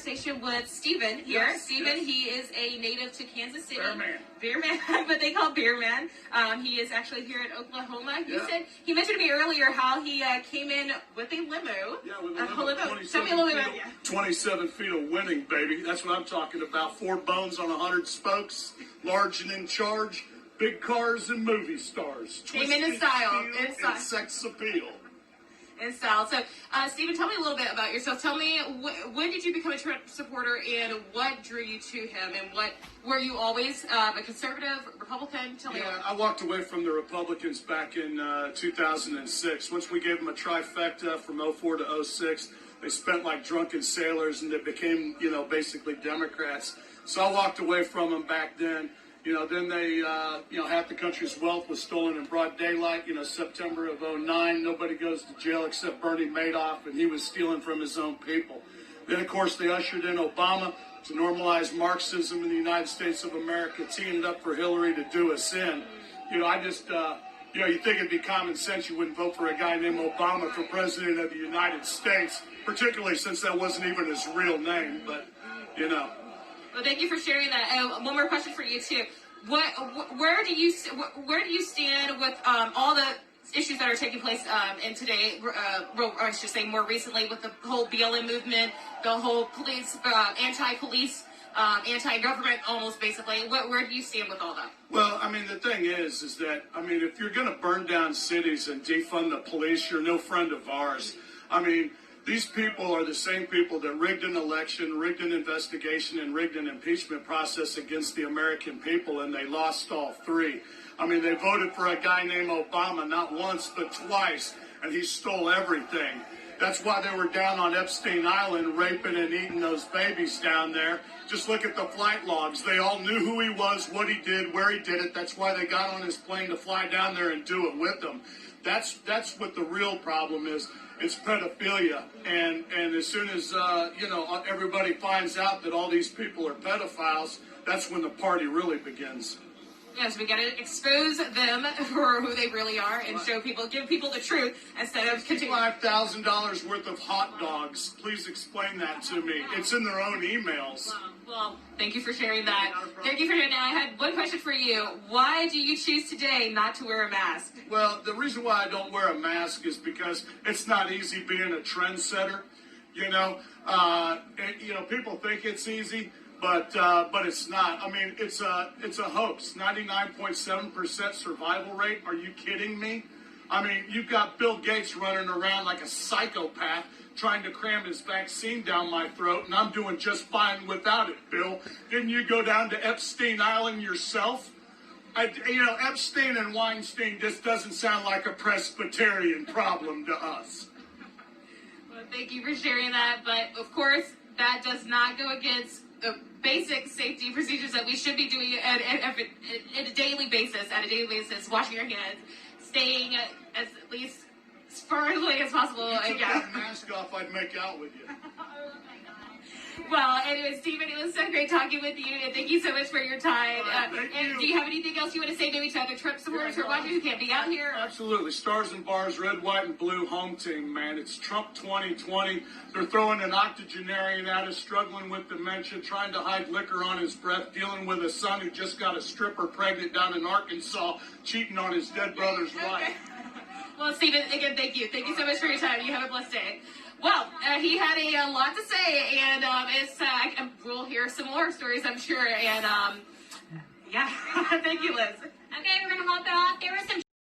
conversation with Stephen here. Yes, Stephen, yes. he is a native to Kansas City. Bear Man. Bear Man, but they call Bear Man. He is actually here in Oklahoma. He mentioned to me earlier how he came in with a limo. Yeah, with a limo. Tell me a little bit about it. 27 feet of winning, baby. That's what I'm talking about. 4 bones on 100 spokes, large and in charge, big cars and movie stars. Came in Twisted style. steel and sex appeal. In style. So, Stephen, tell me a little bit about yourself. Tell me, when did you become a Trump supporter, and what drew you to him, and what were you always a conservative, Republican? Tell me. Yeah, I walked away from the Republicans back in 2006. Once we gave them a trifecta from 04 to 06, they spent like drunken sailors, and they became, basically Democrats. So I walked away from them back then. Then they, half the country's wealth was stolen in broad daylight. September of 09, nobody goes to jail except Bernie Madoff, and he was stealing from his own people. Then, of course, they ushered in Obama to normalize Marxism in the United States of America, teeing it up for Hillary to do us in. You think it'd be common sense you wouldn't vote for a guy named Obama for president of the United States, particularly since that wasn't even his real name, but. Well, thank you for sharing that. One more question for you too. Where do you stand with all the issues that are taking place in today? Or I should say more recently with the whole BLM movement, the whole police, anti-police, anti-government, almost basically. Where do you stand with all that? Well, the thing is that if you're going to burn down cities and defund the police, you're no friend of ours. These people are the same people that rigged an election, rigged an investigation, and rigged an impeachment process against the American people, and they lost all 3. They voted for a guy named Obama not once but twice, and he stole everything. That's why they were down on Epstein Island raping and eating those babies down there. Just look at the flight logs. They all knew who he was, what he did, where he did it. That's why they got on his plane to fly down there and do it with him. That's what the real problem is. It's pedophilia, and as soon as everybody finds out that all these people are pedophiles, that's when the party really begins. Yes, we got to expose them for who they really are and give people the truth instead of continuing. $5,000 worth of hot dogs. Please explain that to me. It's in their own emails. Well, thank you for sharing that. Thank you for sharing that. I had one question for you. Why do you choose today not to wear a mask? Well, the reason why I don't wear a mask is because it's not easy being a trendsetter. People think it's easy. But it's not. It's a hoax. 99.7% survival rate. Are you kidding me? You've got Bill Gates running around like a psychopath trying to cram his vaccine down my throat, and I'm doing just fine without it, Bill. Didn't you go down to Epstein Island yourself? Epstein and Weinstein just doesn't sound like a Presbyterian problem to us. Well, thank you for sharing that. But, of course, that does not go against the basic safety procedures that we should be doing at a daily basis, washing our hands, staying at least as far away as possible. If you took that mask off, I'd make out with you. Well, anyway, Stephen, it was so great talking with you, and thank you so much for your time. You. Do you have anything else you want to say maybe to other Trump supporters who are watching who can't be out here? Absolutely. Stars and bars, red, white, and blue home team, man. It's Trump 2020. They're throwing an octogenarian at us, struggling with dementia, trying to hide liquor on his breath, dealing with a son who just got a stripper pregnant down in Arkansas, cheating on his dead brother's wife. Well, Stephen, again, thank you. Thank you so much for your time. You have a blessed day. Well, he had a lot to say, and we'll hear some more stories, I'm sure. And, yeah, thank you, Liz. Okay, we're going to hop off. There was some